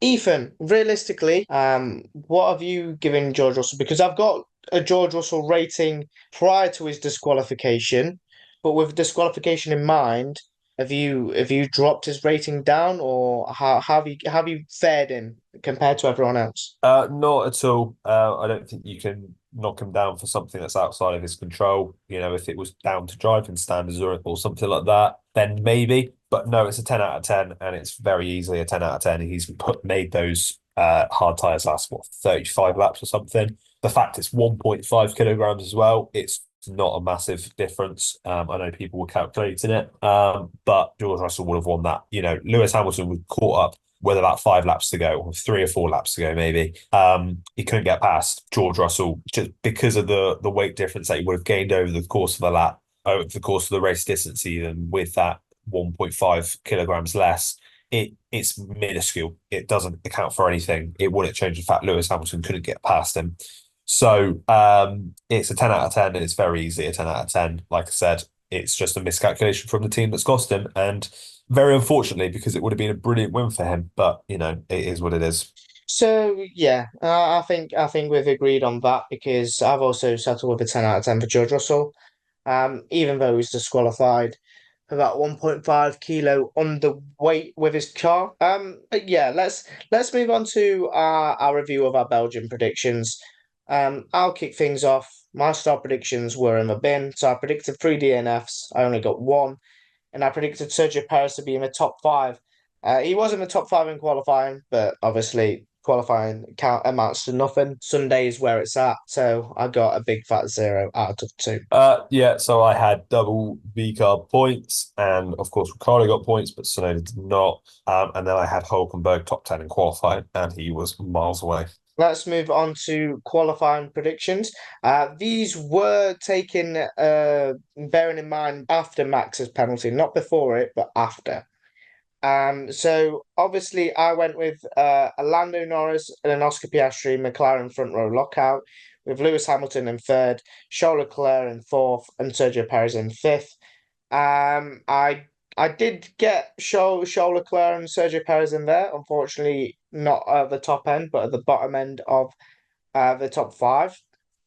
Ethan, realistically, what have you given George Russell? Because I've got a George Russell rating prior to his disqualification, but with disqualification in mind, have you dropped his rating down, or how have you fared him compared to everyone else? Not at all. I don't think you can knock him down for something that's outside of his control. If it was down to driving standards or something like that, then maybe. But no, it's a 10 out of 10, and it's very easily a 10 out of 10. He's made those hard tires last, 35 laps or something. The fact it's 1.5 kilograms as well, it's not a massive difference. I know people were calculating it, but George Russell would have won that. Lewis Hamilton was caught up with about 5 laps to go, or 3 or 4 laps to go, maybe. He couldn't get past George Russell just because of the weight difference that he would have gained over the course of the lap, over the course of the race distance, even with that 1.5 kilograms less. It's minuscule. It doesn't account for anything. It wouldn't change the fact Lewis Hamilton couldn't get past him. So it's a 10 out of 10, and it's very easy a 10 out of 10. Like I said, it's just a miscalculation from the team that's cost him, and very unfortunately, because it would have been a brilliant win for him. But it is what it is. So yeah, I think we've agreed on that because I've also settled with a 10 out of 10 for George Russell. Even though he's disqualified for that 1.5 kilo underweight with his car. But yeah, let's move on to our review of our Belgian predictions. I'll kick things off. My star predictions were in the bin. So I predicted 3 DNFs. I only got one, and I predicted Sergio Perez to be in the top five. He was in the top five in qualifying, but obviously qualifying count amounts to nothing. Sunday is where it's at, so I got a big fat 0 out of 2. Yeah, so I had double V card points, and of course Ricardo got points, but Tsunoda did not. And then I had Hulkenberg top 10 in qualifying, and he was miles away. Let's move on to qualifying predictions. These were taken, bearing in mind after Max's penalty, not before it, but after. So obviously I went with a Lando Norris and an Oscar Piastri McLaren front row lockout, with Lewis Hamilton in third, Charles Leclerc in fourth, and Sergio Perez in fifth. I did get Charles Leclerc and Sergio Perez in there. Unfortunately, not at the top end, but at the bottom end of the top five.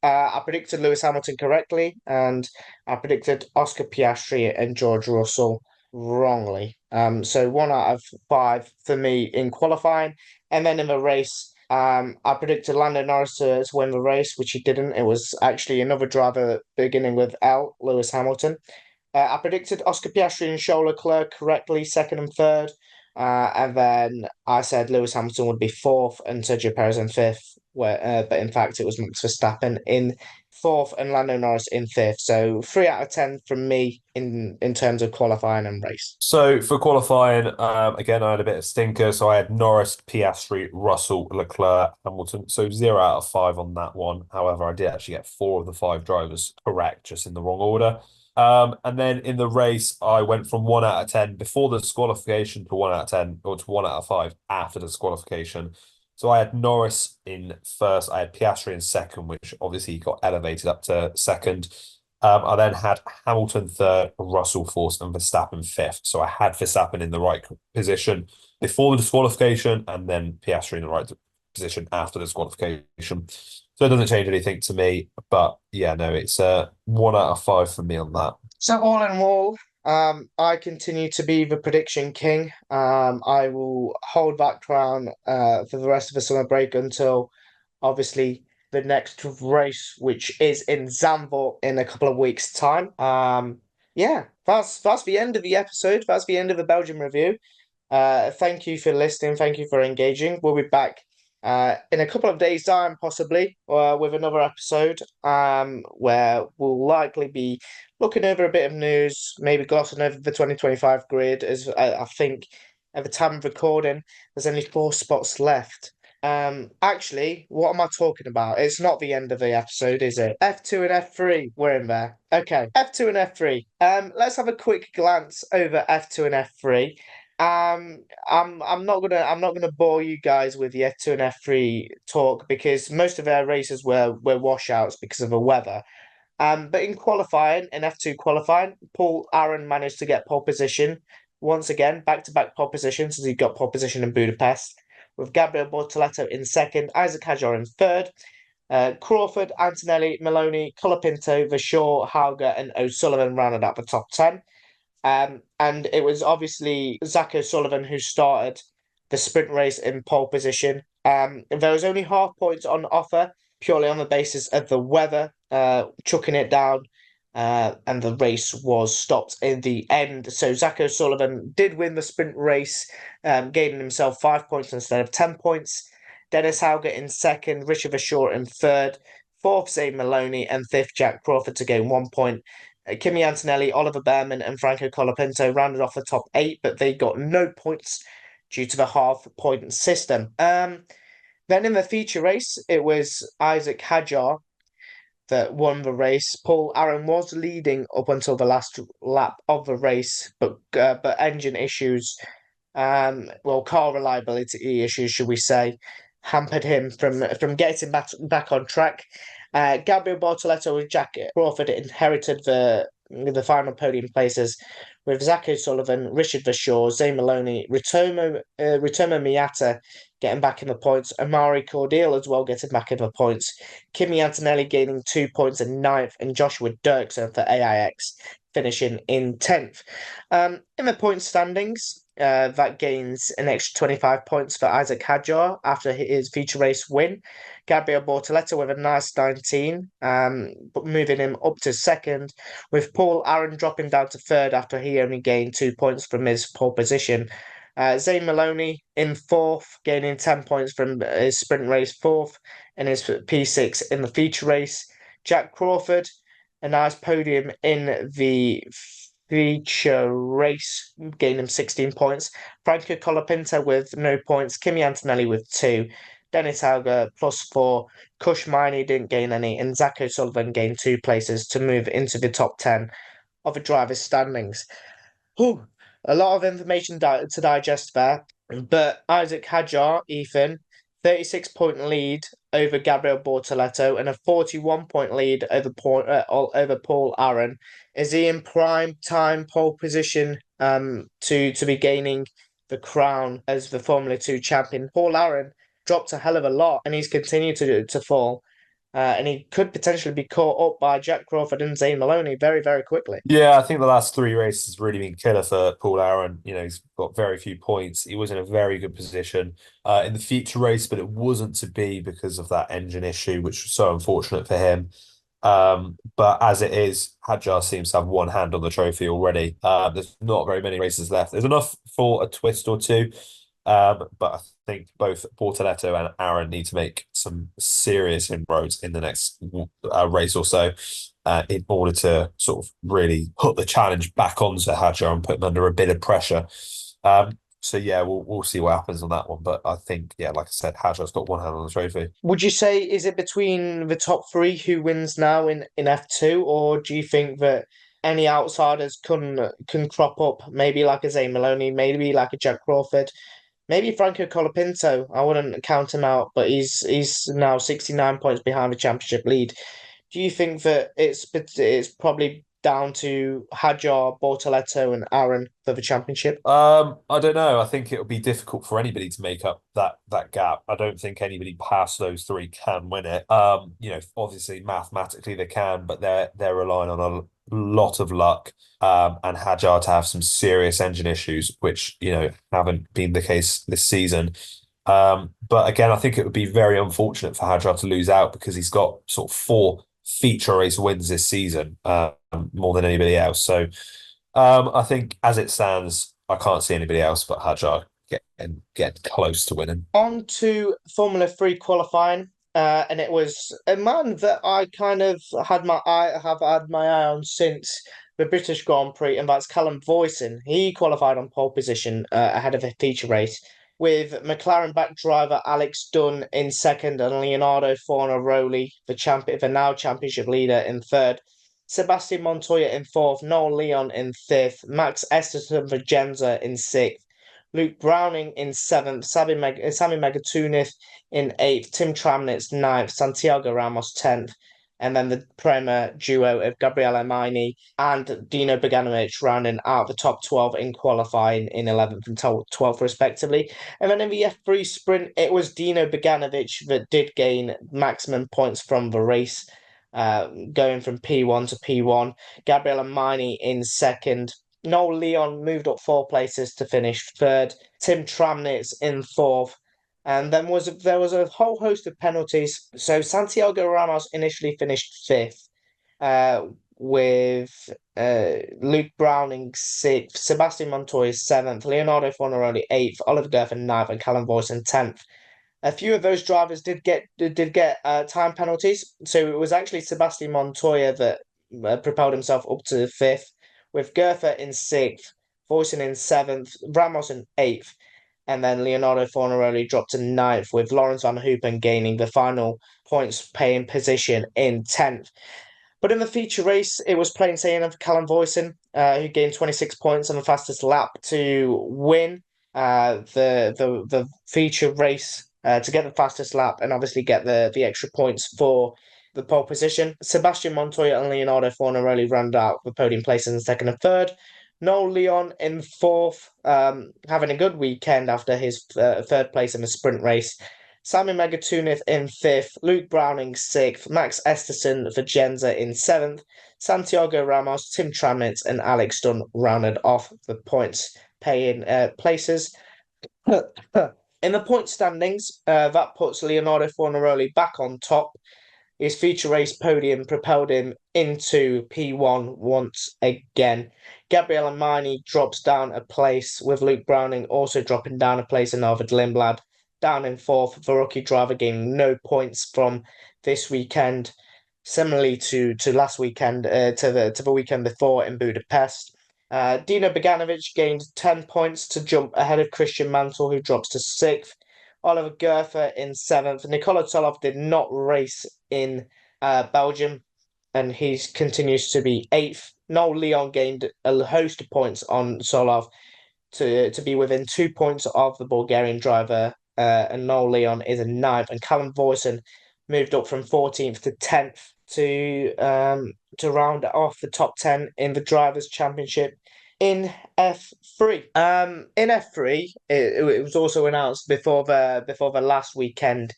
I predicted Lewis Hamilton correctly, and I predicted Oscar Piastri and George Russell wrongly. So 1 out of 5 for me in qualifying, and then in the race, I predicted Lando Norris to win the race, which he didn't. It was actually another driver beginning with L, Lewis Hamilton. I predicted Oscar Piastri and Charles Leclerc correctly, second and third. And then I said Lewis Hamilton would be fourth and Sergio Perez in fifth, but in fact it was Max Verstappen in fourth and Lando Norris in fifth. So 3 out of 10 from me in terms of qualifying and race. So for qualifying, again, I had a bit of stinker. So I had Norris, Piastri, Russell, Leclerc, Hamilton. So 0 out of 5 on that one. However, I did actually get 4 of the 5 drivers correct, just in the wrong order. And then in the race, I went from 1 out of 10 before the disqualification to 1 out of 10, or to 1 out of 5 after the disqualification. So I had Norris in first, I had Piastri in second, which obviously got elevated up to second. I then had Hamilton third, Russell fourth, and Verstappen fifth. So I had Verstappen in the right position before the disqualification, and then Piastri in the right position after the disqualification. So it doesn't change anything to me. But yeah, no, it's 1 out of 5 for me on that. So all in all, I continue to be the prediction king. I will hold that crown for the rest of the summer break until obviously the next race, which is in Zandvoort in a couple of weeks' time. Yeah, that's the end of the episode. That's the end of the Belgium review. Thank you for listening. Thank you for engaging. We'll be back in a couple of days' time, possibly, with another episode where we'll likely be looking over a bit of news, maybe glossing over the 2025 grid, as I think at the time of recording, there's only 4 spots left. Actually, what am I talking about? It's not the end of the episode, is it? F2 and F3, we're in there. Okay, F2 and F3. Let's have a quick glance over F2 and F3. I'm not gonna bore you guys with the F2 and F3 talk because most of their races were washouts because of the weather. But in qualifying, in F2 qualifying, Paul Aaron managed to get pole position once again, back-to-back pole positions as he got pole position in Budapest, with Gabriel Bortoleto in second, Isaac Hadjar in third, Crawford, Antonelli, Maloney, Colapinto, Vashaw, Hauger, and O'Sullivan rounded out the top 10. And it was obviously Zach O'Sullivan who started the sprint race in pole position. There was only half points on offer, purely on the basis of the weather, chucking it down, and the race was stopped in the end. So Zach O'Sullivan did win the sprint race, gaining himself 5 points instead of 10 points. Dennis Hauger in second, Richard Vashaw in third, fourth Zane Maloney, and fifth Jack Crawford to gain 1 point. Kimi Antonelli, Oliver Behrman, and Franco Colapinto rounded off the top 8, but they got no points due to the half-point system. Then in the feature race, it was Isaac Hadjar that won the race. Paul Aaron was leading up until the last lap of the race, but engine issues, car reliability issues, should we say, hampered him from getting back on track. Gabriel Bortoleto and Jack Crawford inherited the final podium places with Zach O'Sullivan, Richard Vashaw, Zane Maloney, Ritomo Miata getting back in the points, Amari Cordial as well getting back in the points, Kimi Antonelli gaining 2 points in ninth, and Joshua Dirksen for AIX finishing in 10th. In the point standings, that gains an extra 25 points for Isaac Hadjar after his feature race win. Gabriel Bortoleto with a nice 19, but moving him up to second, with Paul Aaron dropping down to third after he only gained 2 points from his pole position. Zane Maloney in fourth, gaining 10 points from his sprint race fourth, and his P6 in the feature race. Jack Crawford, a nice podium in the feature race, gaining 16 points. Franco Colapinto with no points. Kimi Antonelli with 2. Dennis Hauger +4. Kush Miney didn't gain any. And Zach O'Sullivan gained 2 places to move into the top 10 of the drivers' standings. Whew, a lot of information to digest there. But Isaac Hadjar, Ethan, 36-point lead over Gabriel Bortoleto and a 41-point lead over Paul Aaron. Is he in prime time pole position to be gaining the crown as the Formula 2 champion? Paul Aaron dropped a hell of a lot and he's continued to fall. And he could potentially be caught up by Jack Crawford and Zane Maloney very, very quickly. Yeah, I think the last 3 races has really been killer for Paul Aaron. He's got very few points. He was in a very good position in the feature race, but it wasn't to be because of that engine issue, which was so unfortunate for him. But as it is, Hadjar seems to have one hand on the trophy already. There's not very many races left. There's enough for a twist or two. But I think both Bortoleto and Aaron need to make some serious inroads in the next race or so in order to sort of really put the challenge back onto Hadjar and put him under a bit of pressure. So yeah, we'll see what happens on that one. But I think, yeah, like I said, Hadjar's got one hand on the trophy. Would you say, is it between the top 3 who wins now in F2, or do you think that any outsiders can crop up? Maybe like a Zane Maloney, maybe like a Jack Crawford. Maybe Franco Colapinto, I wouldn't count him out, but he's now 69 points behind the championship lead. Do you think that it's probably down to Hadjar, Bortoletto, and Aaron for the championship? I don't know. I think it'll be difficult for anybody to make up that gap. I don't think anybody past those three can win it. Obviously mathematically they can, but they're relying on a lot of luck. And Hadjar to have some serious engine issues, which haven't been the case this season. But again, I think it would be very unfortunate for Hadjar to lose out because he's got sort of four feature race wins this season, more than anybody else. So I think as it stands, I can't see anybody else but Hadjar getting close to winning. On to Formula 3 qualifying. And it was a man that I kind of have had my eye on since the British Grand Prix, and that's Callum Voisin. He qualified on pole position ahead of a feature race, with McLaren back driver Alex Dunn in second and Leonardo Fornaroli, the now championship leader, in third. Sebastian Montoya in fourth, Noel Leon in fifth, Max Esterton Vicenza in sixth, Luke Browning in seventh, Sammy Megatunith in eighth, Tim Tramnitz ninth, Santiago Ramos 10th, and then the Prema duo of Gabriele Maini and Dino Beganovic rounding out the top 12 in qualifying in 11th and 12th respectively. And then in the F3 sprint, it was Dino Beganovic that did gain maximum points from the race, going from P1 to P1. Gabriele Maini in second. Noel Leon moved up 4 places to finish third. Tim Tramnitz in fourth. And then there was a whole host of penalties. So Santiago Ramos initially finished fifth, with Luke Browning sixth, Sebastian Montoya seventh, Leonardo Fornaroli eighth, Oliver Gerfen ninth, and Callum Voisin 10th. A few of those drivers did get time penalties. So it was actually Sebastian Montoya that propelled himself up to fifth, with Gerfer in sixth, Voisin in seventh, Ramos in eighth, and then Leonardo Fornaroli dropped to ninth, with Lawrence Van Hoopen gaining the final points paying position in 10th. But in the feature race, it was plain sailing for Callum Voisin, who gained 26 points on the fastest lap to win the feature race, to get the fastest lap and obviously get the extra points for the pole position. Sebastian Montoya and Leonardo Fornaroli round out the podium places in second and third. Noel Leon in fourth, having a good weekend after his third place in the sprint race. Sammy Megatunith in fifth, Luke Browning sixth, Max Esterson Vicenza in seventh, Santiago Ramos, Tim Tramnitz, and Alex Dunn rounded off the points paying places. In the point standings, that puts Leonardo Fornaroli back on top. His feature race podium propelled him into P1 once again. Gabriele Maini drops down a place, with Luke Browning also dropping down a place, and Arvid Lindblad down in fourth. The rookie driver gaining no points from this weekend, similarly to last weekend, to the weekend before in Budapest. Dino Beganovic gained 10 points to jump ahead of Christian Mantle, who drops to sixth. Oliver Gerfer in seventh. Nikola Tolov did not race in Belgium, and he continues to be eighth. Noel Leon gained a host of points on Solov to be within 2 points of the Bulgarian driver, and Noel Leon is in ninth. And Callum Voisin moved up from 14th to 10th to round off the top 10 in the Drivers' Championship in F3. In F3, it was also announced before the last weekend.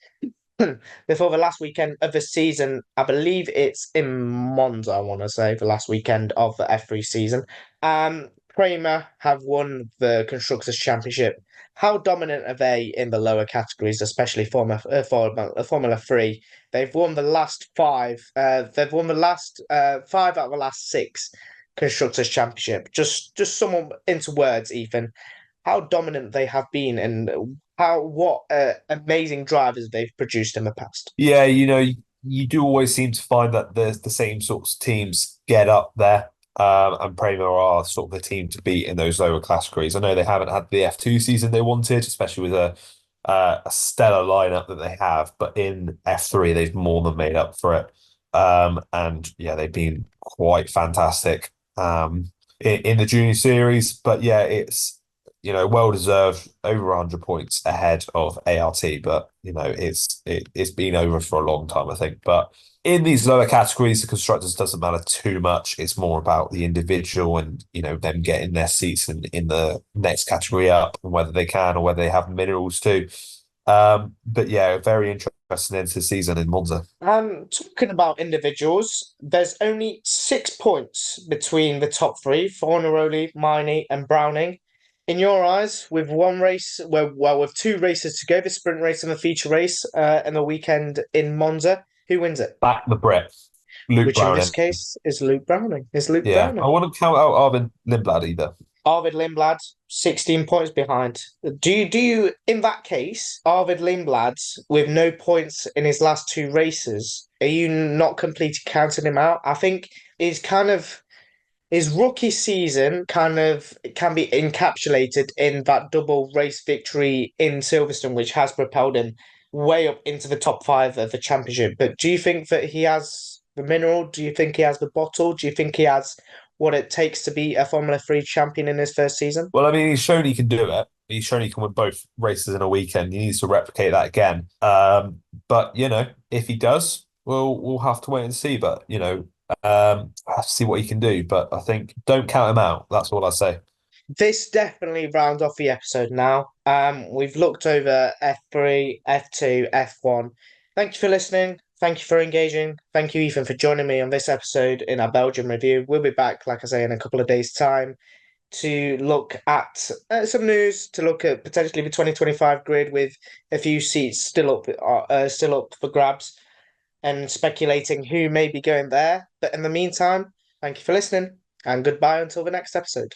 Before the last weekend of the season, I believe it's in Monza, I want to say, the last weekend of the F3 season. Prema have won the Constructors' Championship. How dominant are they in the lower categories, especially Formula 3? They've won the last five. They've won the last 5 out of the last 6 Constructors' Championship. Just someone into words, Ethan. How dominant they have been, and what amazing drivers they've produced in the past. Yeah, you do always seem to find that the same sorts of teams get up there. And Prema are sort of the team to beat in those lower categories. I know they haven't had the F2 season they wanted, especially with a stellar lineup that they have, but in F3 they've more than made up for it. And yeah, they've been quite fantastic in the junior series. But yeah, it's well deserved, over 100 points ahead of ART, but it's been over for a long time, I think. But in these lower categories, the constructors doesn't matter too much. It's more about the individual and, them getting their seats in the next category up and whether they can or whether they have minerals too. But yeah, very interesting end to the season in Monza. Talking about individuals, there's only 6 points between the top three, Fornaroli, Miney, and Browning. In your eyes, with one race, with two races to go, the sprint race and the feature race, and the weekend in Monza, who wins it? Back the Brit, Luke Which in this Browning. case is Luke Browning. Yeah, I wouldn't count out Arvin Lindblad either. Arvid Lindblad, 16 points behind. Do you in that case, Arvid Lindblad, with no points in his last two races, are you not completely counting him out? I think his rookie season kind of can be encapsulated in that double race victory in Silverstone, which has propelled him way up into the top five of the championship. But do you think that he has the mineral? Do you think he has the bottle? Do you think he has what it takes to be a Formula 3 champion in his first season? Well, I mean, he's shown he can do it. He's shown he can win both races in a weekend. He needs to replicate that again. But if he does, we'll have to wait and see. But have to see what he can do. But I think don't count him out. That's all I say. This definitely rounds off the episode now. We've looked over F3, F2, F1. Thank you for listening. Thank you for engaging. Thank you, Ethan, for joining me on this episode in our Belgium review. We'll be back, like I say, in a couple of days' time to look at some news, to look at potentially the 2025 grid with a few seats still up for grabs and speculating who may be going there. But in the meantime, thank you for listening and goodbye until the next episode.